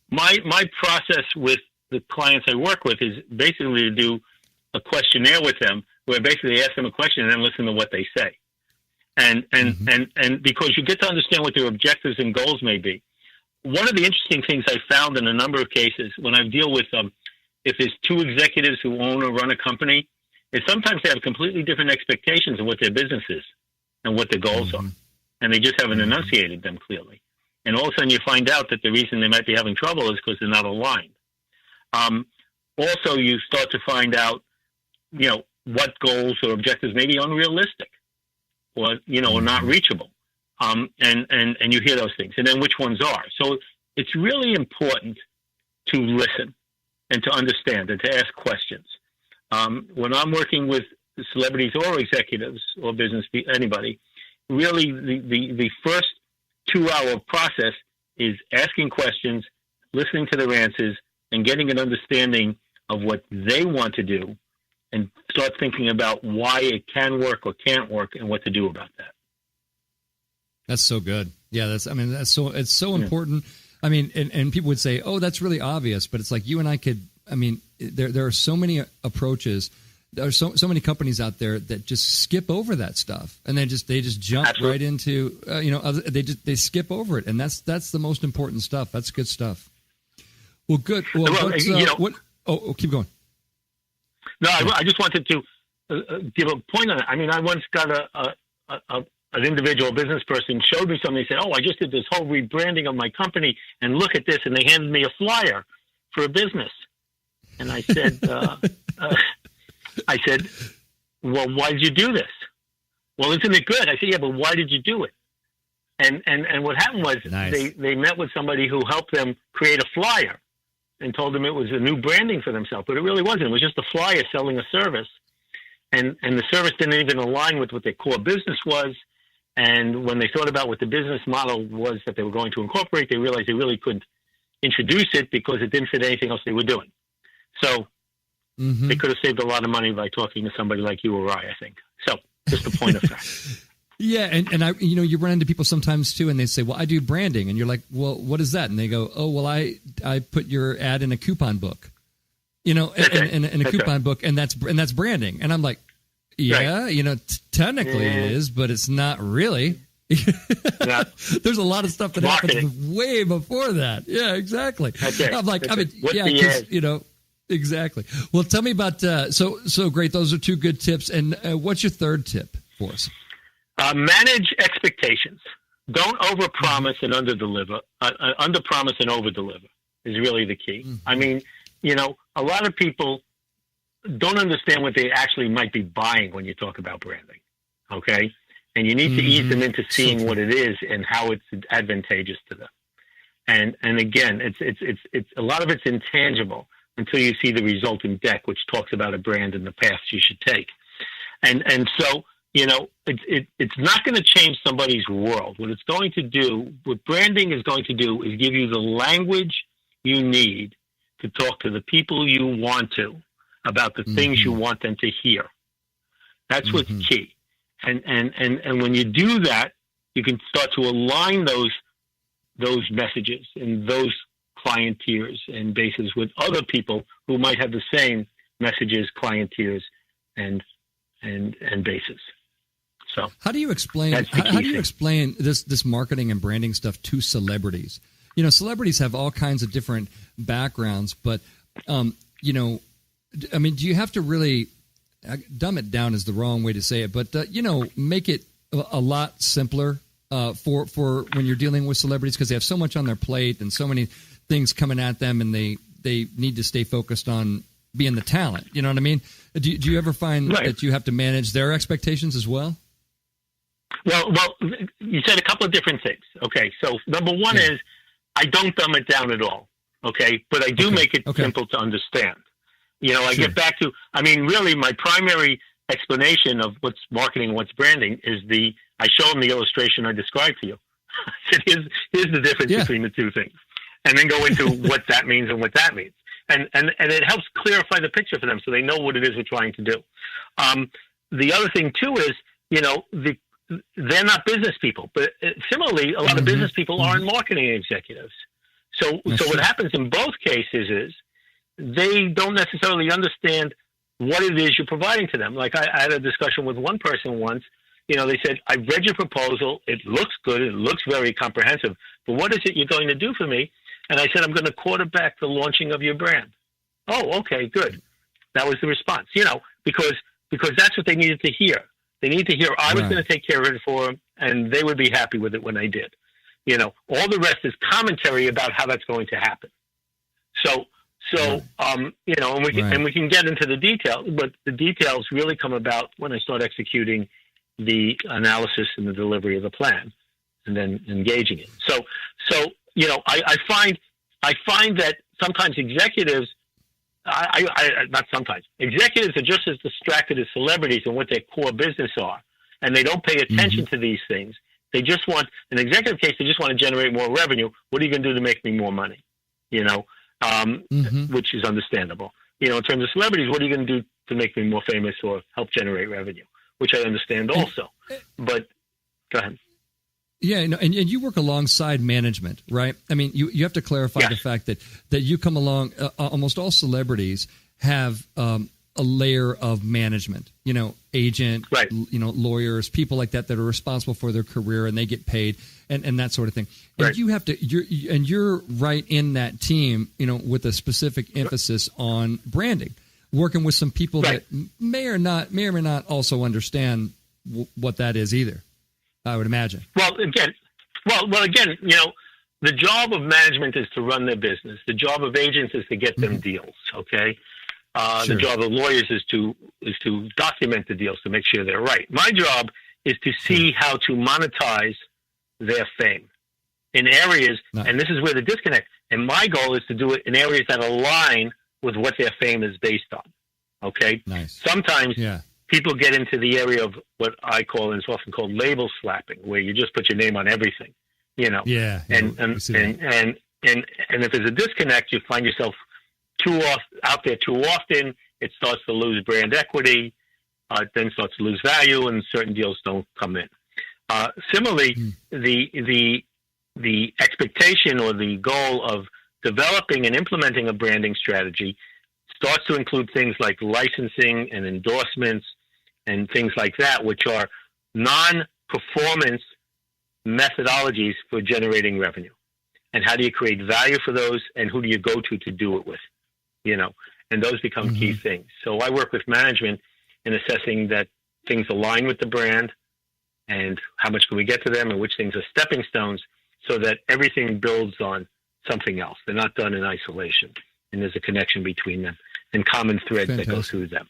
my process with the clients I work with is basically to do a questionnaire with them, where basically ask them a question and then listen to what they say, and because you get to understand what their objectives and goals may be. One of the interesting things I found in a number of cases when I deal with if there's two executives who own or run a company, is sometimes they have completely different expectations of what their business is and what their goals are, and they just haven't enunciated them clearly. And all of a sudden you find out that the reason they might be having trouble is because they're not aligned. Also, you start to find out, what goals or objectives may be unrealistic or, or not reachable. And you hear those things. And then which ones are. So it's really important to listen and to understand and to ask questions. When I'm working with celebrities or executives or business, anybody, really the first 2-hour process is asking questions, listening to their answers, and getting an understanding of what they want to do, and start thinking about why it can work or can't work and what to do about that. That's so good. Yeah, it's so important. I mean, and people would say, "Oh, that's really obvious," but it's like you and I could. I mean, there are so many approaches. There are so many companies out there that just skip over that stuff, and they just jump Absolutely. right into they skip over it, and that's the most important stuff. That's good stuff. Well, good. Well, keep going. No, I just wanted to give a point on it. I mean, I once got an individual business person showed me something. He said, "Oh, I just did this whole rebranding of my company, and look at this." And they handed me a flyer for a business. And I said, "Well, why did you do this?" "Well, isn't it good?" I said, "Yeah, but why did you do it?" And what happened was Nice. they met with somebody who helped them create a flyer and told them it was a new branding for themselves, but it really wasn't. It was just a flyer selling a service, and the service didn't even align with what their core business was. And when they thought about what the business model was that they were going to incorporate, they realized they really couldn't introduce it because it didn't fit anything else they were doing. So they could have saved a lot of money by talking to somebody like you or I think. So just a point of fact. Yeah, and I, you run into people sometimes too, and they say, "Well, I do branding," and you're like, "Well, what is that?" And they go, "Oh, well, I put your ad in a coupon book, in a coupon book, and that's branding." And I'm like, "Yeah, Right. Technically it is, but it's not really." Yeah. There's a lot of stuff that Marketing. happens way before that. Yeah, exactly. That's it. I'm like, That's I mean, it. What's yeah, the 'cause, ad? exactly. Well, tell me about so great. Those are two good tips. And what's your third tip for us? Manage expectations. Don't overpromise and underdeliver. Underpromise and overdeliver is really the key. I mean, a lot of people don't understand what they actually might be buying when you talk about branding. Okay, and you need to ease them into seeing what it is and how it's advantageous to them. And again, it's a lot of it's intangible until you see the resulting deck, which talks about a brand and the paths you should take. And so. It's not going to change somebody's world. What it's going to do, what branding is going to do, is give you the language you need to talk to the people you want to about the things you want them to hear. That's what's key. And when you do that, you can start to align those messages and those client tiers and bases with other people who might have the same messages, client tiers, and bases. So how do you explain this marketing and branding stuff to celebrities? Celebrities have all kinds of different backgrounds, but I mean, do you have to really dumb it down is the wrong way to say it, but make it a lot simpler for when you're dealing with celebrities, because they have so much on their plate and so many things coming at them, and they need to stay focused on being the talent. You know what I mean? Do you ever find that you have to manage their expectations as well? Well, you said a couple of different things. Okay, so number one is I don't dumb it down at all. Okay, but I do make it simple to understand. I get back to, I mean, really my primary explanation of what's marketing and what's branding is I show them the illustration I described to you. I said, here's the difference between the two things. And then go into what that means and what that means. And it helps clarify the picture for them so they know what it is we're trying to do. The other thing, too, is, they're not business people. But similarly, a lot of business people aren't marketing executives. So what happens in both cases is they don't necessarily understand what it is you're providing to them. Like I had a discussion with one person once. They said, I read your proposal. It looks good. It looks very comprehensive. But what is it you're going to do for me? And I said, I'm going to quarterback the launching of your brand. Oh, okay, good. That was the response, because that's what they needed to hear. They needed to hear I was going to take care of it for them, and they would be happy with it when I did. All the rest is commentary about how that's going to happen. And we can get into the details, but the details really come about when I start executing the analysis and the delivery of the plan, and then engaging it. I find that sometimes executives, not sometimes, executives are just as distracted as celebrities in what their core business are, and they don't pay attention to these things. They just want, in an executive case, they just want to generate more revenue. What are you going to do to make me more money? Which is understandable. In terms of celebrities, what are you going to do to make me more famous or help generate revenue? Which I understand also. But go ahead. Yeah, and you work alongside management, right? I mean, you have to clarify the fact that you come along. Almost all celebrities have a layer of management. Agent, lawyers, people like that are responsible for their career and they get paid and that sort of thing. And you have to. You're right in that team. With a specific emphasis on branding, working with some people that may or may not also understand what that is either. I would imagine. Well, again, the job of management is to run their business. The job of agents is to get them deals. Okay. The job of lawyers is to document the deals to make sure they're right. My job is to see how to monetize their fame in areas, and this is where the disconnect. And my goal is to do it in areas that align with what their fame is based on. Okay. Nice. Sometimes people get into the area of what I call, and it's often called label slapping, where you just put your name on everything, And if there's a disconnect, you find yourself out there too often. It starts to lose brand equity, then starts to lose value, and certain deals don't come in. Similarly, the expectation or the goal of developing and implementing a branding strategy starts to include things like licensing and endorsements and things like that, which are non-performance methodologies for generating revenue. And how do you create value for those, and who do you go to do it with? And those become key things. So I work with management in assessing that things align with the brand and how much can we get to them and which things are stepping stones so that everything builds on something else. They're not done in isolation, and there's a connection between them and common threads that go through them.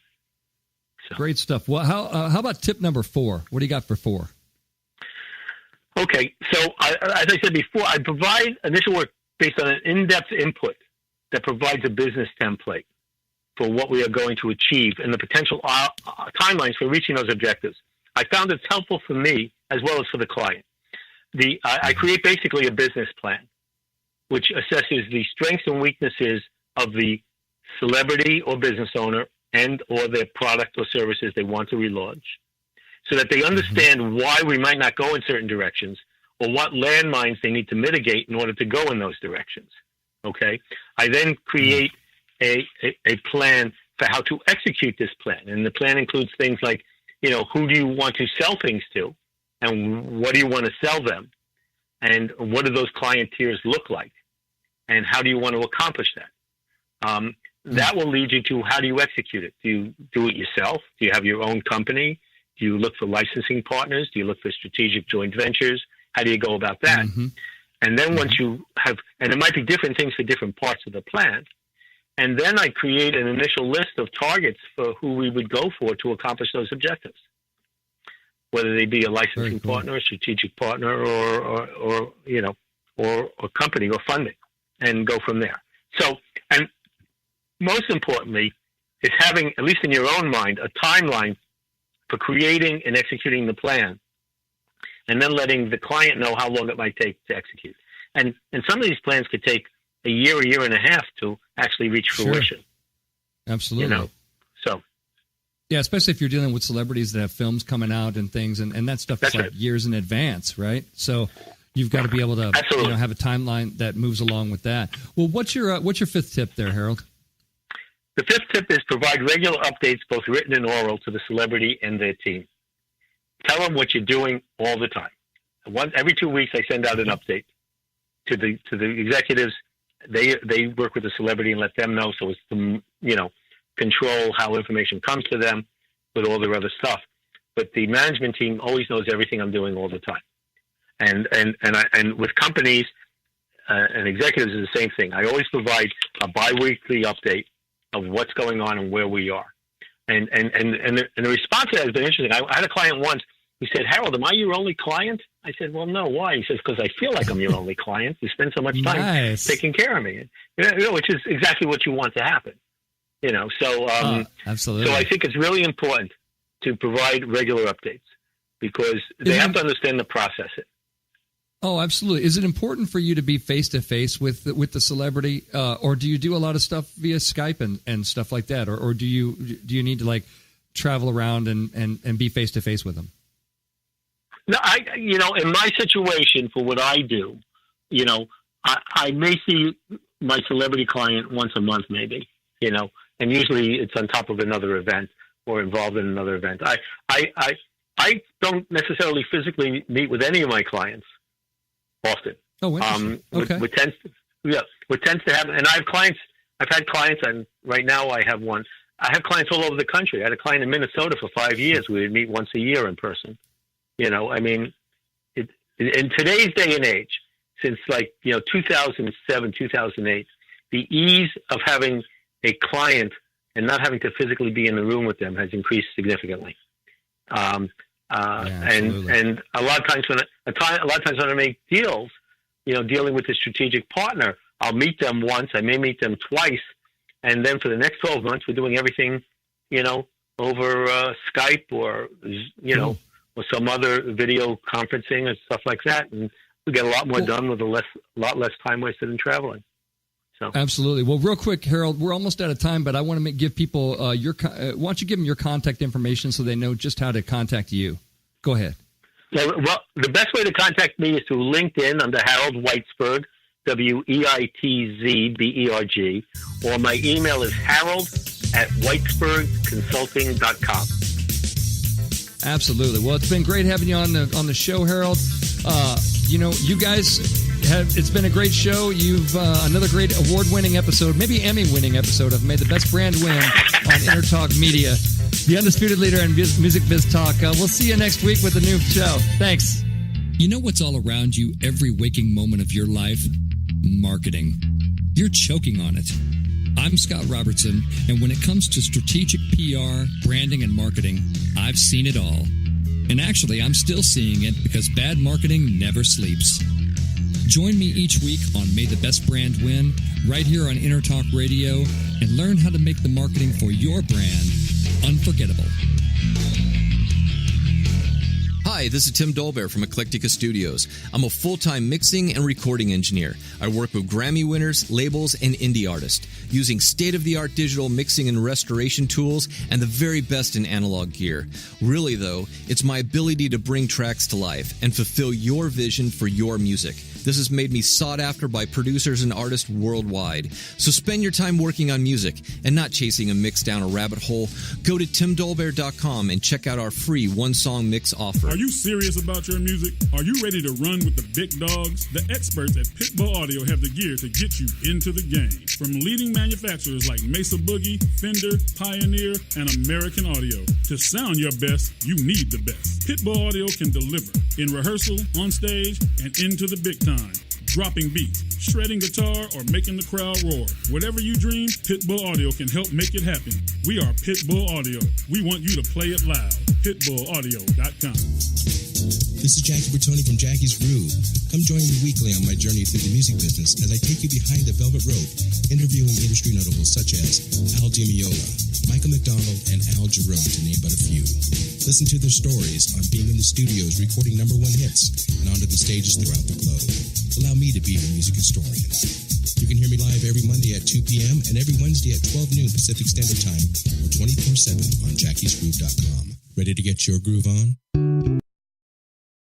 So. Great stuff. Well, how about tip number 4? What do you got for 4? Okay, so as I said before, I provide initial work based on an in-depth input that provides a business template for what we are going to achieve and the potential timelines for reaching those objectives. I found it's helpful for me as well as for the client. I create basically a business plan, which assesses the strengths and weaknesses of the celebrity or business owner and or their product or services they want to relaunch, so that they understand why we might not go in certain directions or what landmines they need to mitigate in order to go in those directions. Okay. I then create a plan for how to execute this plan. And the plan includes things like, who do you want to sell things to? And what do you want to sell them? And what do those client tiers look like? And how do you want to accomplish that? That will lead you to how do you execute it? Do you do it yourself? Do you have your own company? Do you look for licensing partners? Do you look for strategic joint ventures? How do you go about that? And then once you have, and it might be different things for different parts of the plan. And then I create an initial list of targets for who we would go for to accomplish those objectives, whether they be a licensing partner, a strategic partner, or a company or funding, and go from there. So, and most importantly, is having, at least in your own mind, a timeline for creating and executing the plan, and then letting the client know how long it might take to execute. And some of these plans could take a year and a half to actually reach fruition. Absolutely. So. Yeah, especially if you're dealing with celebrities that have films coming out and things, and that stuff is like years in advance, right? So you've got to be able to have a timeline that moves along with that. Well, what's your fifth tip there, Harold? The fifth tip is provide regular updates, both written and oral, to the celebrity and their team. Tell them what you're doing all the time. Every 2 weeks, I send out an update to the executives. They work with the celebrity and let them know, so it's to, control how information comes to them with all their other stuff. But the management team always knows everything I'm doing all the time. And with companies and executives is the same thing. I always provide a biweekly update of what's going on and where we are. And the response to that has been interesting. I had a client once who said, "Harold, am I your only client?" I said, "Well, no. Why?" He says, "Because I feel like I'm your only client. You spend so much time taking care of me." Which is exactly what you want to happen. Absolutely. So I think it's really important to provide regular updates because they have to understand the process. Oh, absolutely. Is it important for you to be face-to-face with the celebrity, or do you do a lot of stuff via Skype and stuff like that, or do you need to like travel around and be face-to-face with them? No, in my situation for what I do, I may see my celebrity client once a month, maybe, and usually it's on top of another event or involved in another event. I don't necessarily physically meet with any of my clients often. Oh, interesting. Okay. What tends to happen, and I've had clients, and right now I have one. I have clients all over the country. I had a client in Minnesota for 5 years. We would meet once a year in person. In today's day and age, since 2007, 2008, the ease of having a client and not having to physically be in the room with them has increased significantly. And a lot of times when I make deals, dealing with a strategic partner, I'll meet them once. I may meet them twice, and then for the next 12 months, we're doing everything, over Skype or or some other video conferencing and stuff like that, and we get a lot more done with a lot less time wasted in traveling. So. Absolutely. Well, real quick, Harold, we're almost out of time, but I want to give people why don't you give them your contact information so they know just how to contact you? Go ahead. Well, the best way to contact me is through LinkedIn under Harold Weitzberg, Weitzberg, or my email is harold@weitzbergconsulting.com. Absolutely. Well, it's been great having you on the show, Harold. You guys it's been a great show. You've another great award-winning episode, maybe Emmy-winning episode of May the Best Brand Win on Entertalk Media, the undisputed leader in music biz talk. We'll see you next week with a new show. Thanks. You know what's all around you every waking moment of your life? Marketing. You're choking on it. I'm Scott Robertson, and when it comes to strategic PR, branding, and marketing, I've seen it all. And actually, I'm still seeing it because bad marketing never sleeps. Join me each week on May the Best Brand Win, right here on Entertalk Radio, and learn how to make the marketing for your brand unforgettable. Hi, this is Tim Dolbear from Eclectica Studios. I'm a full-time mixing and recording engineer. I work with Grammy winners, labels, and indie artists, using state-of-the-art digital mixing and restoration tools and the very best in analog gear. Really, though, it's my ability to bring tracks to life and fulfill your vision for your music. This has made me sought after by producers and artists worldwide. So spend your time working on music and not chasing a mix down a rabbit hole. Go to timdolbear.com and check out our free one-song mix offer. Are you serious about your music? Are you ready to run with the big dogs? The experts at Pitbull Audio have the gear to get you into the game. From leading manufacturers like Mesa Boogie, Fender, Pioneer, and American Audio. To sound your best, you need the best. Pitbull Audio can deliver in rehearsal, on stage, and into the big time. Dropping beats, shredding guitar, or making the crowd roar. Whatever you dream, Pitbull Audio can help make it happen. We are Pitbull Audio. We want you to play it loud. PitbullAudio.com. This is Jackie Bertoni from Jackie's Groove. Come join me weekly on my journey through the music business as I take you behind the velvet rope, interviewing industry notables such as Al DiMeola, Michael McDonald, and Al Jerome, to name but a few. Listen to their stories on being in the studios recording #1 hits and onto the stages throughout the globe. Allow me to be your music historian. You can hear me live every Monday at 2 p.m. and every Wednesday at 12 noon Pacific Standard Time, or 24/7 on jackiesgroove.com. Ready to get your groove on?